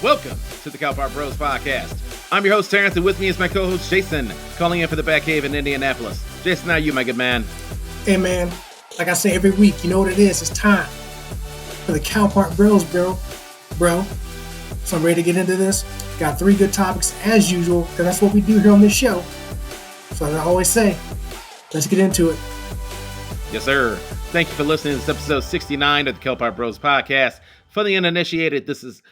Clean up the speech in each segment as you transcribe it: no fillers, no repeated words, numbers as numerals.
Welcome to the Cowpart Bros podcast. I'm your host, Terrence, and with me is my co-host, Jason, calling in for the Batcave in Indianapolis. Jason, how are you, my good man? Hey, man. Like I say every week, you know what it is. It's time for the Cowpart Bros, bro. So I'm ready to get into this. Got 3 good topics, as usual, because that's what we do here on this show. So as I always say, let's get into it. Yes, sir. Thank you for listening to this episode 69 of the Cowpart Bros podcast. For the uninitiated, this is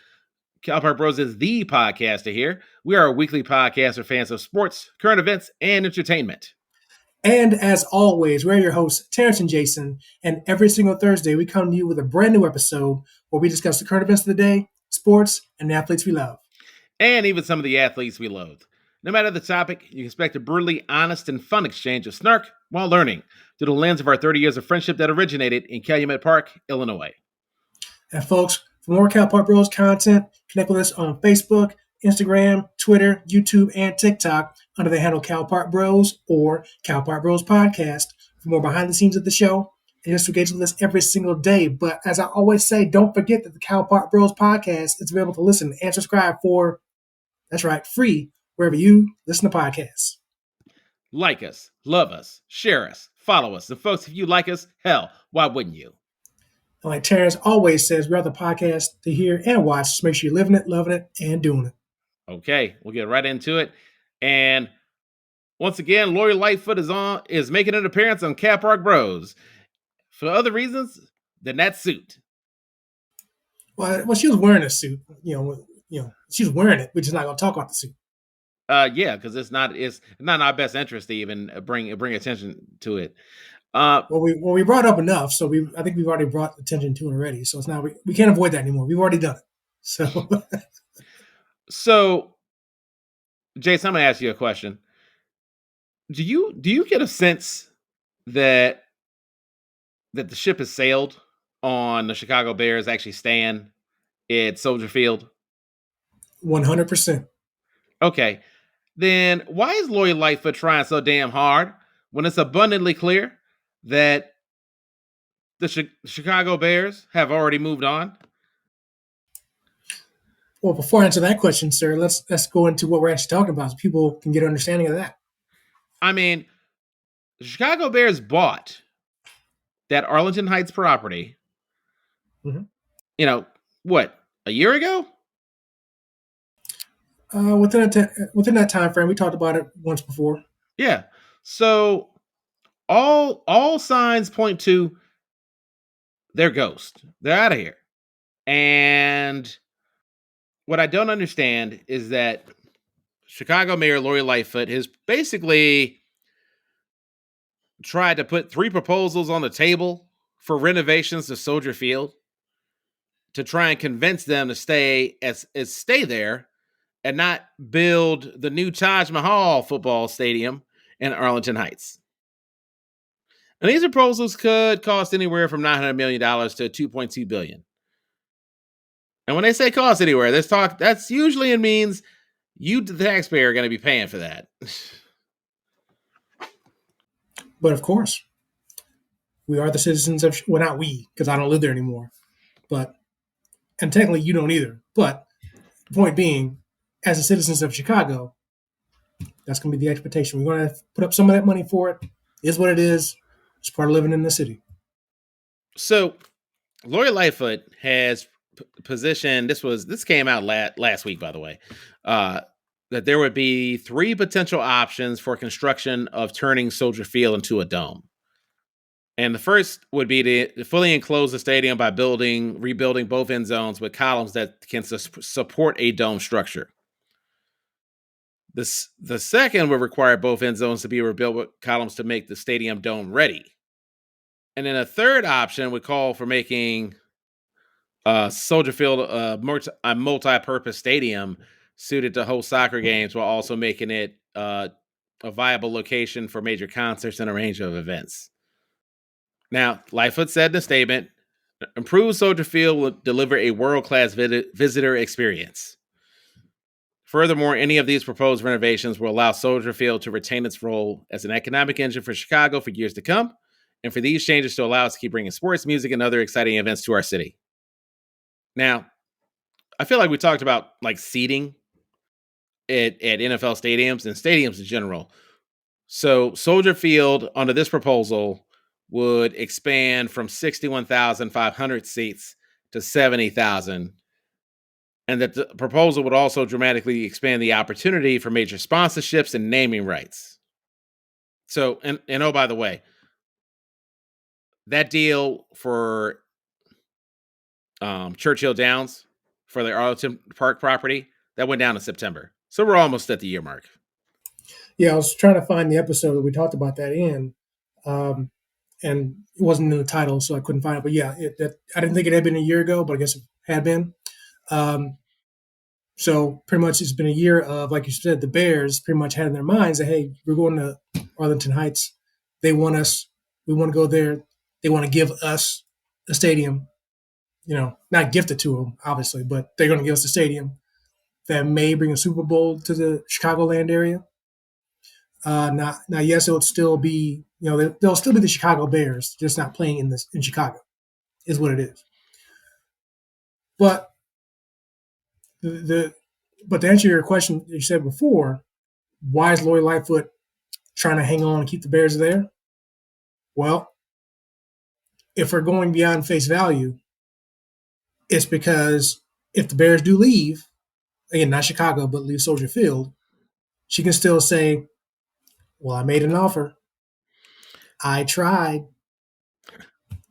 Cowpart Bros is the podcaster here. We are a weekly podcast for fans of sports, current events, and entertainment. And as always, we're your hosts, Terrence and Jason. And every single Thursday, we come to you with a brand new episode where we discuss the current events of the day, sports, and the athletes we love. And even some of the athletes we loathe. No matter the topic, you can expect a brutally honest and fun exchange of snark while learning through the lens of our 30 years of friendship that originated in Calumet Park, Illinois. And folks, for more Cowpart Bros content, connect with us on Facebook, Instagram, Twitter, YouTube, and TikTok under the handle Cowpart Bros or Cowpart Bros Podcast for more behind the scenes of the show. And just engage with us every single day. But as I always say, don't forget that the Cowpart Bros Podcast is available to listen and subscribe for, that's right, free wherever you listen to podcasts. Like us, love us, share us, follow us. And folks, if you like us, hell, why wouldn't you? And like Terrence always says, we are the podcast to hear and watch. So make sure you're living it, loving it, and doing it. Okay, we'll get right into it. And once again, Lori Lightfoot is making an appearance on Cowpart Bros for other reasons than that suit. Well, she was wearing a suit. You know, she was wearing it. We're just not going to talk about the suit. Yeah, because it's not in our best interest to even bring attention to it. Well, we brought it up enough, so I think we've already brought attention to it already. So it's now we can't avoid that anymore. We've already done it. So, Jason, I'm gonna ask you a question. Do you get a sense that the ship has sailed on the Chicago Bears actually staying at Soldier Field? 100%. Okay, then why is Lori Lightfoot trying so damn hard when it's abundantly clear that the Chicago Bears have already moved on? Well, before I answer that question, sir, let's go into what we're actually talking about so people can get an understanding of that. I mean, the Chicago Bears bought that Arlington Heights property, what, a year ago? Within that time frame, we talked about it once before. Yeah. So all signs point to their ghost. They're out of here. And what I don't understand is that Chicago Mayor Lori Lightfoot has basically tried to put 3 proposals on the table for renovations to Soldier Field to try and convince them to stay there and not build the new Taj Mahal football stadium in Arlington Heights. And these proposals could cost anywhere from $900 million to $2.2 billion. And when they say cost anywhere, that's usually it means you, the taxpayer, are going to be paying for that. But of course, we are the citizens of, well, not we, because I don't live there anymore. And technically you don't either. But the point being, as the citizens of Chicago, that's going to be the expectation. We're going to put up some of that money for it. It is what it is. It's part of living in the city. So, Lori Lightfoot has positioned, this came out last week, by the way, that there would be 3 potential options for construction of turning Soldier Field into a dome. And the first would be to fully enclose the stadium by rebuilding both end zones with columns that can support a dome structure. The second would require both end zones to be rebuilt with columns to make the stadium dome ready. And then a third option would call for making Soldier Field a multi-purpose stadium suited to host soccer games while also making it a viable location for major concerts and a range of events. Now, Lightfoot said in a statement, improved Soldier Field will deliver a world-class visitor experience. Furthermore, any of these proposed renovations will allow Soldier Field to retain its role as an economic engine for Chicago for years to come, and for these changes to allow us to keep bringing sports, music, and other exciting events to our city. Now, I feel like we talked about like seating at NFL stadiums and stadiums in general. So Soldier Field under this proposal would expand from 61,500 seats to 70,000, and that the proposal would also dramatically expand the opportunity for major sponsorships and naming rights. So, and oh, by the way, that deal for Churchill Downs for the Arlington Park property that went down in September. So we're almost at the year mark. Yeah, I was trying to find the episode that we talked about that in, um, and it wasn't in the title, so I couldn't find it. But yeah, I didn't think it had been a year ago, but I guess it had been. Um, so pretty much it's been a year of, like you said, the Bears pretty much had in their minds that, hey, we're going to Arlington Heights. They want us. We want to go there. They want to give us a stadium. Not gift it to them, obviously, but they're going to give us a stadium that may bring a Super Bowl to the Chicagoland area. Now, yes, it would still be, they'll still be the Chicago Bears, just not playing in Chicago, is what it is. But but to answer your question, you said before, why is Lori Lightfoot trying to hang on and keep the Bears there? Well, if we're going beyond face value, it's because if the Bears do leave, again, not Chicago, but leave Soldier Field, she can still say, well, I made an offer. I tried.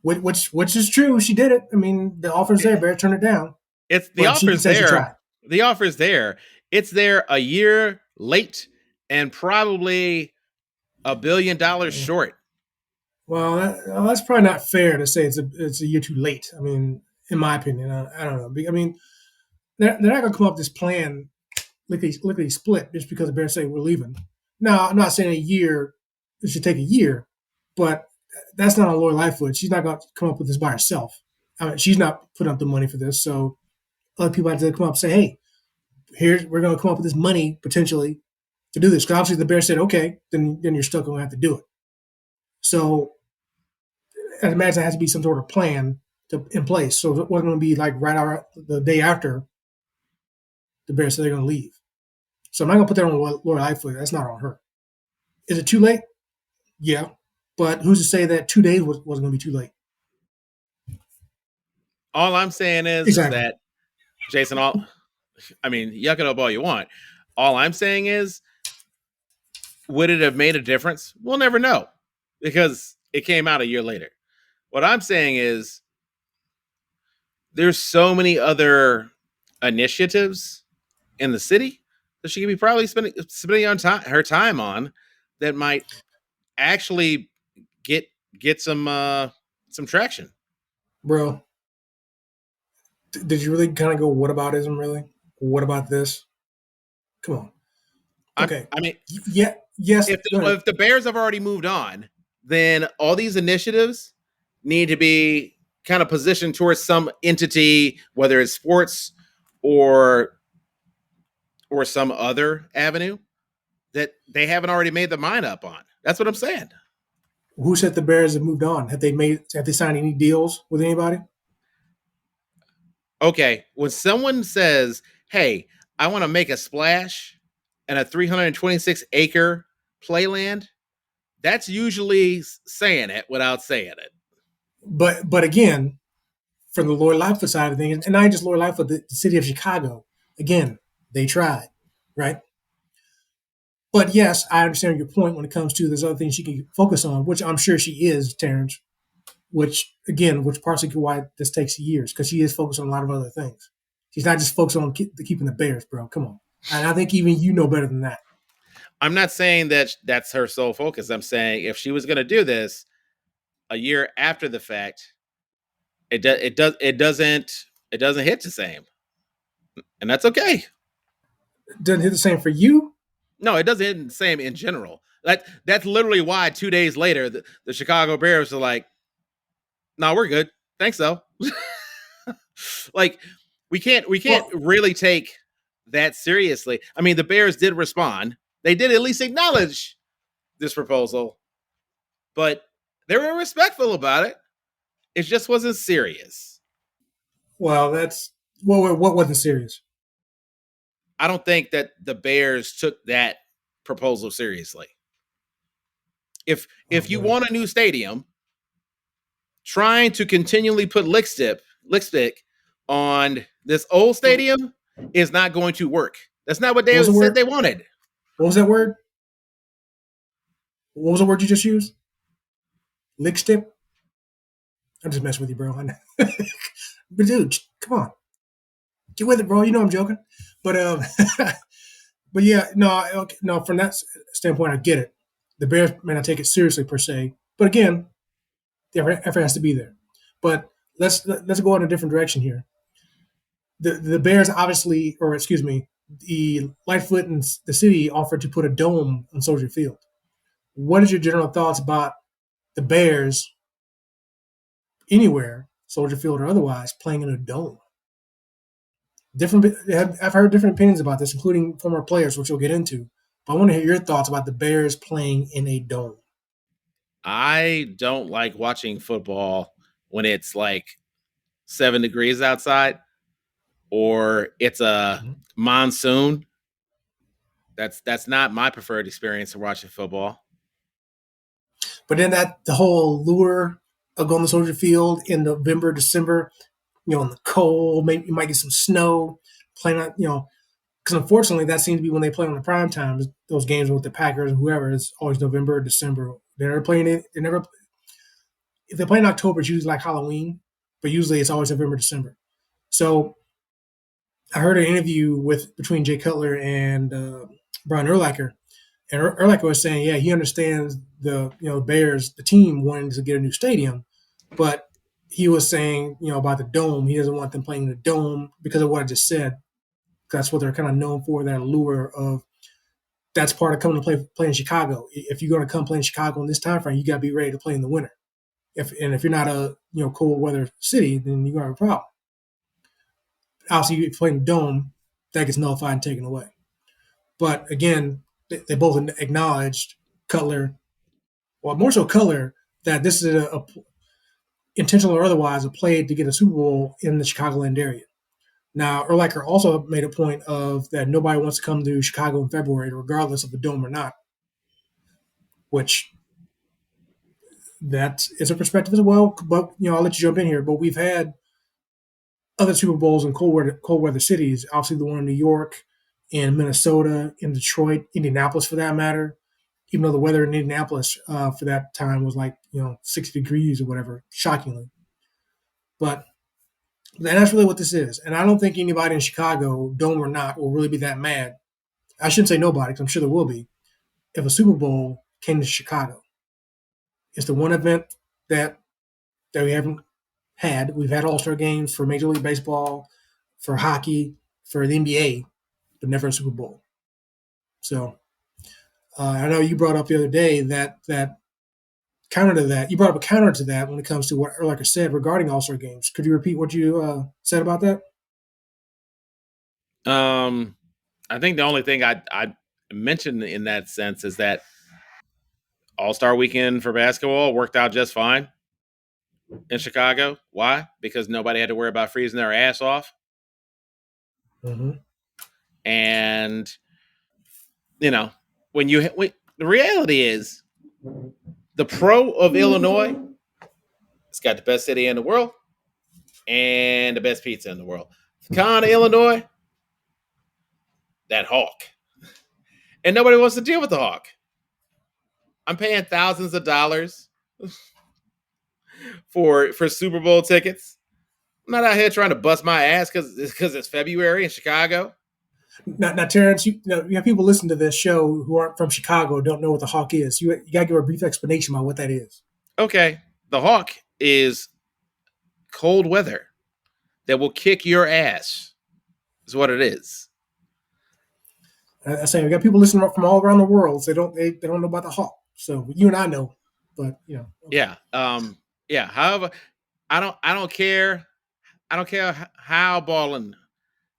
Which is true. She did it. I mean, the offer's there. Bears turn it down. It's the But she can offer's say she there. tried. The offer's there. It's there a year late and probably $1 billion short. Well, that's probably not fair to say it's a year too late. I mean, in my opinion, I don't know. I mean, they're not going to come up with this plan lickety split just because the Bears say we're leaving. Now, I'm not saying a year. It should take a year, but that's not on Lori Lightfoot. She's not going to come up with this by herself. I mean, she's not putting up the money for this, so other people have to come up and say, "Hey, we're going to come up with this money potentially to do this." Because obviously the Bears said, "Okay, then you're still going to have to do it." So I imagine there has to be some sort of plan in place. So it wasn't going to be like the day after the Bears said they're going to leave. So I'm not going to put that on Lori Lightfoot. That's not on her. Is it too late? Yeah. But who's to say that 2 days wasn't going to be too late? All I'm saying is that, Jason, yuck it up all you want. All I'm saying is, would it have made a difference? We'll never know because it came out a year later. What I'm saying is there's so many other initiatives in the city that she could be probably spending her time on that might actually get some traction. Bro, did you really kind of go whataboutism, really? What about this? Come on. Okay. Yes. If the Bears have already moved on, then all these initiatives need to be kind of positioned towards some entity, whether it's sports or some other avenue that they haven't already made the mind up on. That's what I'm saying. Who said the Bears have moved on? Have they signed any deals with anybody? Okay, when someone says, "Hey, I want to make a splash in a 326-acre playland," that's usually saying it without saying it. But again, from the Lori Lightfoot side of things, and not just Lori Lightfoot, the city of Chicago, again, they tried, right? But yes, I understand your point when it comes to there's other things she can focus on, which I'm sure she is, Terrence. Which partially why this takes years, because she is focused on a lot of other things. She's not just focused on keeping the Bears, bro. Come on. And I think even you know better than that. I'm not saying that that's her sole focus. I'm saying if she was going to do this a year after the fact, it doesn't hit the same, and that's okay. It doesn't hit the same for you. No, it doesn't hit the same in general. That's literally why 2 days later the Chicago Bears are like, "No, we're good. Thanks though." Like we can't really take that seriously. I mean, the Bears did respond. They did at least acknowledge this proposal, but they were respectful about it. It just wasn't serious. Well, that's What wasn't serious? I don't think that the Bears took that proposal seriously. Oh If you boy, want a new stadium, trying to continually put lipstick on this old stadium is not going to work. That's not what what was they the said word? they wanted. What was that word? What was the word you just used? Lick stip? I'm just messing with you, bro. But dude, come on, get with it, bro. You know I'm joking. But but yeah, no, okay, no. From that standpoint, I get it. The Bears may not take it seriously per se, but again, the effort has to be there. But let's go in a different direction here. The Bears obviously, or excuse me, the Lightfoot and the city offered to put a dome on Soldier Field. What is your general thoughts about the Bears anywhere, Soldier Field or otherwise, playing in a dome? Different. I've heard different opinions about this, including former players, which we'll get into. But I want to hear your thoughts about the Bears playing in a dome. I don't like watching football when it's like 7 degrees outside or it's a Mhm. monsoon. That's not my preferred experience of watching football. But then that the whole lure of going to Soldier Field in November, December, in the cold, maybe you might get some snow, playing on, because unfortunately that seems to be when they play on the prime times. Those games with the Packers and whoever is always November or December. They're never playing it. They never if they play in October, it's usually like Halloween, but usually it's always November, December. So I heard an interview with between Jay Cutler and Brian Urlacher, and Urlacher was saying, yeah, he understands the Bears, the team wanting to get a new stadium, but he was saying about the dome, he doesn't want them playing in the dome because of what I just said. That's what they're kind of known for, that allure of that's part of coming to play in Chicago. If you're going to come play in Chicago in this time frame, you got to be ready to play in the winter. If you're not a cold weather city, then you're gonna have a problem. Obviously, if you play in the dome, that gets nullified and taken away. But again, they both acknowledged Cutler, well, more so Cutler, that this is a intentional or otherwise a play to get a Super Bowl in the Chicagoland area. Now, Urlacher also made a point of that nobody wants to come to Chicago in February, regardless of a dome or not, which that is a perspective as well. But I'll let you jump in here. But we've had other Super Bowls in cold weather cities. Obviously, the one in New York, in Minnesota, in Detroit, Indianapolis, for that matter. Even though the weather in Indianapolis for that time was like 60 degrees or whatever, shockingly. But that's really what this is. And I don't think anybody in Chicago, dome or not, will really be that mad. I shouldn't say nobody, because I'm sure there will be, if a Super Bowl came to Chicago. It's the one event that we haven't had. We've had All Star games for Major League Baseball, for hockey, for the NBA, but never a Super Bowl. So I know you brought up the other day that counter to that. You brought up a counter to that when it comes to what Erlacher said regarding All Star games. Could you repeat what you said about that? Um, I think the only thing I mentioned in that sense is that All Star Weekend for basketball worked out just fine in Chicago. Why? Because nobody had to worry about freezing their ass off, Mm-hmm. and you know when the reality is the pro of Illinois, it's got the best city in the world and the best pizza in the world. The con of Illinois, that hawk, and nobody wants to deal with the hawk. I'm paying thousands of dollars for Super Bowl tickets. I'm not out here trying to bust my ass because it's February in Chicago. Now, Terrence, you have people listen to this show who aren't from Chicago, don't know what the Hawk is. You got to give a brief explanation about what that is. Okay, the hawk is cold weather that will kick your ass. Is what it is. I say we got people listening from all around the world. So they don't know about the Hawk. So you and I know, but okay. Yeah. Yeah. However, I don't care. I don't care how balling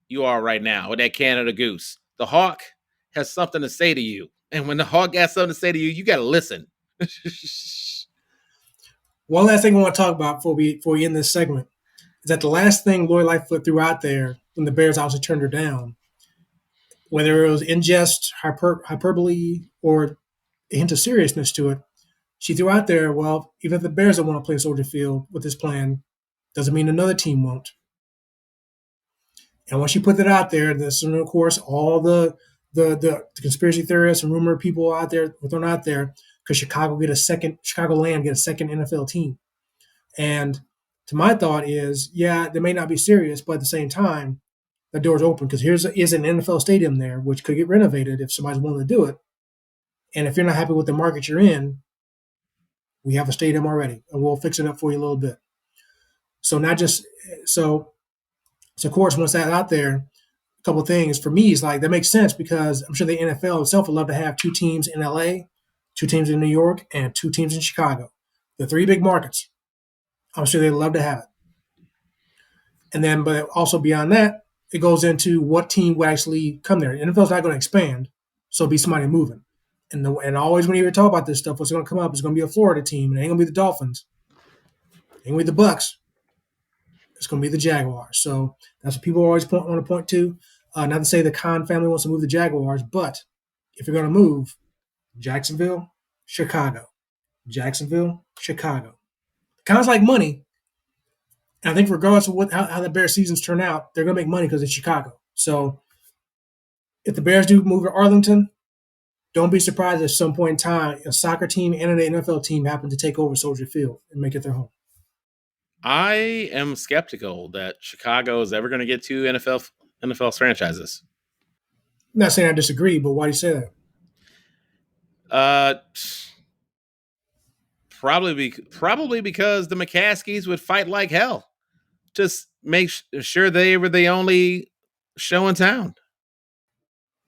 you are right now with that Canada Goose. The hawk has something to say to you, and when the hawk has something to say to you, you got to listen. One last thing I want to talk about before we end this segment is that the last thing Lori Lightfoot threw out there when the Bears obviously turned her down, whether it was in jest, hyperbole, or a hint of seriousness to it, she threw out there, well, even if the Bears don't want to play Soldier Field with this plan, doesn't mean another team won't. And once she put that out there, this, and of course, all the conspiracy theorists and rumor people out there were thrown out there because Chicagoland get a second NFL team. And to my thought is, yeah, they may not be serious, but at the same time, the door's open because is an NFL stadium there, which could get renovated if somebody's willing to do it. And if you're not happy with the market you're in, we have a stadium already, and we'll fix it up for you a little bit. So not just so of course, once that's out there, a couple of things for me is like that makes sense because I'm sure the NFL itself would love to have 2 teams in LA, 2 teams in New York, and 2 teams in Chicago. The 3 big markets. I'm sure they'd love to have it. And then, but also beyond that, it goes into what team would actually come there. The NFL's not going to expand, so it'll be somebody moving. And always when you talk about this stuff, what's going to come up is going to be a Florida team. It ain't going to be the Dolphins. It ain't going to be the Bucks. It's going to be the Jaguars. So that's what people always want to point to. Not to say the Khan family wants to move the Jaguars, but if you're going to move, Jacksonville, Chicago. Jacksonville, Chicago. Khans like money. And I think regardless of how the Bears seasons turn out, they're going to make money because it's Chicago. So if the Bears do move to Arlington, don't be surprised at some point in time a soccer team and an NFL team happen to take over Soldier Field and make it their home. I am skeptical that Chicago is ever going to get 2 NFL franchises. I'm not saying I disagree, but why do you say that? Probably because the McCaskies would fight like hell. Just make sure they were the only show in town.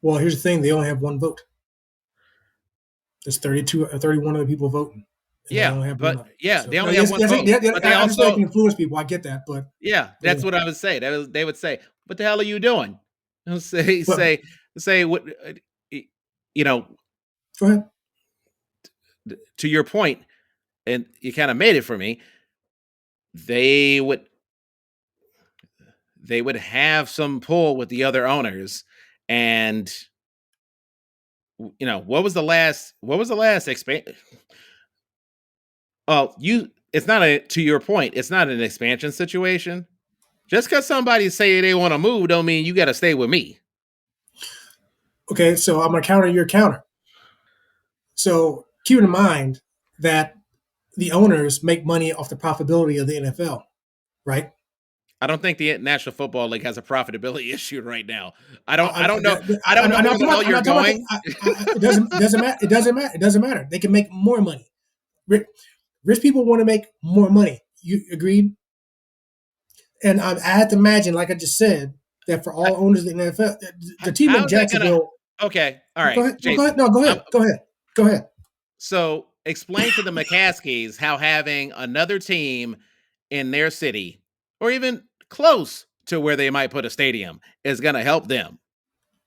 Well, here's the thing. They only have 1 vote. There's 31 other people voting. Yeah, they only have 1 vote. But they also can influence people. I get that, but yeah, that's what I would say. They would say, "What the hell are you doing?" And say what Go ahead. To your point, and you kind of made it for me. They would have some pull with the other owners, and what was the last expansion? Oh, it's not to your point, it's not an expansion situation. Just because somebody say they want to move don't mean you got to stay with me. Okay, so I'm going to counter your counter. So keep in mind that the owners make money off the profitability of the NFL, right? I don't think the National Football League has a profitability issue right now. I don't know. I don't know where the hell you're going. It doesn't matter. It doesn't matter. They can make more money. Rich people want to make more money. You agreed? And I had to imagine, like I just said, that for all owners of the NFL, the team in Jacksonville. Okay, all right. Go ahead. Go ahead. So explain to the McCaskies how having another team in their city, or even close to where they might put a stadium, is going to help them.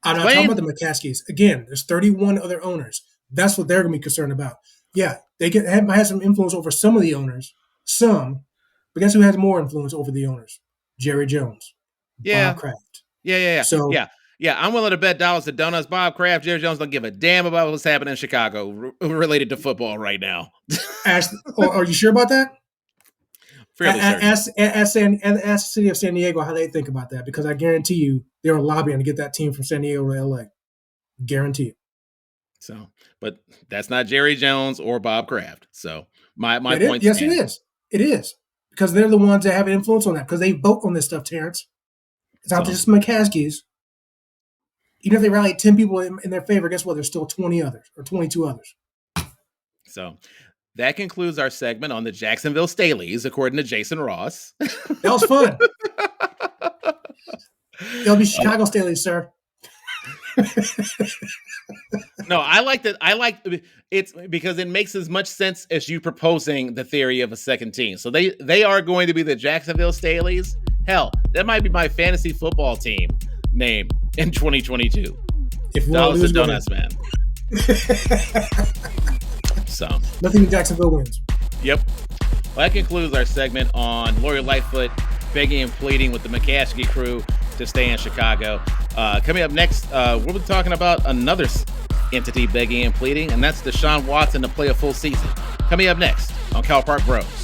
I'm not talking about the McCaskies. Again, there's 31 other owners. That's what they're going to be concerned about. Yeah, they might have some influence over some of the owners. But guess who has more influence over the owners? Jerry Jones. Yeah. Bob Kraft. Yeah. So, yeah, I'm willing to bet dollars to donuts. Bob Kraft, Jerry Jones don't give a damn about what's happening in Chicago related to football right now. Are you sure about that? Fairly certain. Ask the city of San Diego how they think about that, because I guarantee you they were lobbying to get that team from San Diego to LA. Guarantee it. So, but that's not Jerry Jones or Bob Kraft. So my point. Yes, it is. It is, because they're the ones that have an influence on that, because they vote on this stuff, Terrence. It's not just McCaskies. Even if they rally 10 people in their favor, guess what? There's still 20 others or 22 others. So that concludes our segment on the Jacksonville Staleys, according to Jason Ross. That was fun. It'll be Chicago Staleys, sir. No, I like that. I like it's because it makes as much sense as you proposing the theory of a second team. So they are going to be the Jacksonville Staleys. Hell, that might be my fantasy football team name in 2022. If Dollars and donuts, man. So nothing Jacksonville wins. Yep. Well, that concludes our segment on Lori Lightfoot begging and pleading with the McCaskey crew to stay in Chicago. Coming up next, we'll be talking about another entity begging and pleading, and that's Deshaun Watson to play a full season. Coming up next on Cal Park Bros.